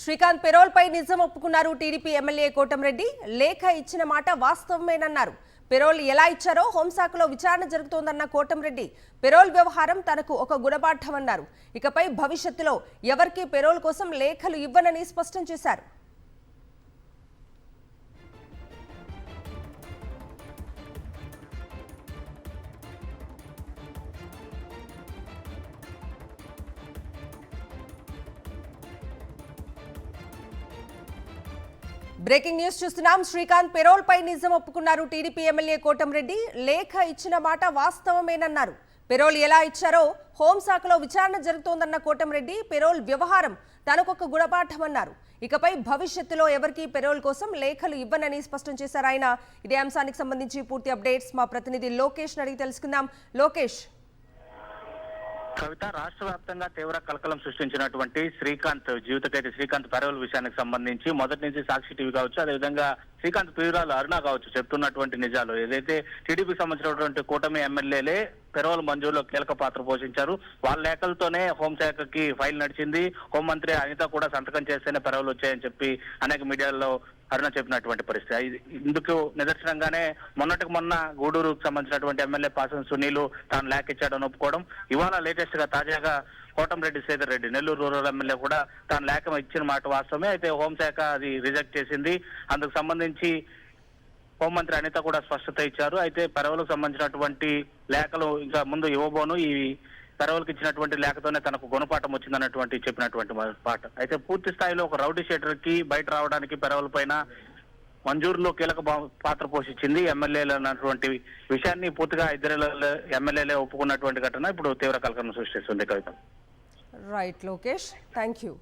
Srikanth payroll పై నిజం ఒప్పుకున్నారు TDP MLA Kotamreddy. లేఖ ఇచ్చిన మాట వాస్తవమేనన్నారు. పెరోల్ ఎలా ఇచ్చారో హోంశాఖలో విచారణ జరుగుతోందన్న కోటంరెడ్డి పెరోల్ వ్యవహారం తనకు ఒక గుణపాఠమన్నారు. ఇకపై భవిష్యత్తులో ఎవరికీ పెరోల్ కోసం లేఖలు ఇవ్వనని స్పష్టం చేశారు. బ్రేకింగ్ న్యూస్ చూస్తున్నాం. శ్రీకాంత్ పెరోల్ పై నిజం ఒప్పుకున్నారు టీడీపీ ఎమ్మెల్యే కోటంరెడ్డి. లేఖ ఇచ్చిన మాట వాస్తవమేనన్నారు. పెరోల్ ఎలా ఇచ్చారో హోంశాఖలో విచారణ జరుగుతోందన్న కోటంరెడ్డి పెరోల్ వ్యవహారం తనకొక గుణపాఠమన్నారు. ఇకపై భవిష్యత్తులో ఎవరికీ పెరోల్ కోసం లేఖలు ఇవ్వనని స్పష్టం చేశారు ఆయన. ఇదే అంశానికి సంబంధించి పూర్తి అప్డేట్స్ మా ప్రతినిధి లోకేష్ అడిగి తెలుసుకుందాం. లోకేష్, కవిత, రాష్ట్ర వ్యాప్తంగా తీవ్ర కలకలం సృష్టించినటువంటి శ్రీకాంత్ పెరోల్ విషయానికి సంబంధించి మొదటి నుంచి సాక్షి టీవీ కావచ్చు, అదేవిధంగా శ్రీకాంత్ ప్రియురాలు అరుణ కావచ్చు చెప్తున్నటువంటి నిజాలు ఏదైతే టీడీపీకి సంబంధించినటువంటి కూటమి ఎమ్మెల్యేలే పెరోల్ మంజూరులో కీలక పాత్ర పోషించారు. వాళ్ళ లేఖలతోనే హోంశాఖకి ఫైల్ నడిచింది. హోంమంత్రి అనిత కూడా సంతకం చేస్తేనే పెరోల్ వచ్చాయని చెప్పి అనేక మీడియాల్లో అరుణ చెప్పినటువంటి పరిస్థితి. ఇందుకు నిదర్శనంగానే మొన్న గూడూరుకు సంబంధించినటువంటి ఎమ్మెల్యే పాసం సునీల్ తాను లేఖ ఇచ్చాడని ఒప్పుకోవడం, ఇవాళ లేటెస్ట్ గా తాజాగా కోటంరెడ్డి శ్రీధర్ రెడ్డి నెల్లూరు రూరల్ ఎమ్మెల్యే కూడా తాను లేఖ ఇచ్చిన మాట వాస్తవమే, అయితే హోంశాఖ అది రిజెక్ట్ చేసింది. అందుకు సంబంధించి హోంమంత్రి అనిత కూడా స్పష్టత ఇచ్చారు. అయితే పెరోల్కు సంబంధించినటువంటి లేఖలు ఇంకా ముందు ఇవ్వబోను, ఈ పెరోల్కి ఇచ్చినటువంటి లేఖతోనే తనకు గుణపాఠం వచ్చిందన్నటువంటి చెప్పినటువంటి పాట. అయితే పూర్తి స్థాయిలో ఒక రౌడీ షీటర్ కి బయట రావడానికి పెరోల్ పైన మంజూరులో కీలక పాత్ర పోషించింది ఎమ్మెల్యేలు అన్నటువంటి విషయాన్ని పూర్తిగా ఇద్దరు ఎమ్మెల్యేలే ఒప్పుకున్నటువంటి ఘటన ఇప్పుడు తీవ్ర కలకలం సృష్టిస్తుంది. Kavitha. Right Lokesh, thank you.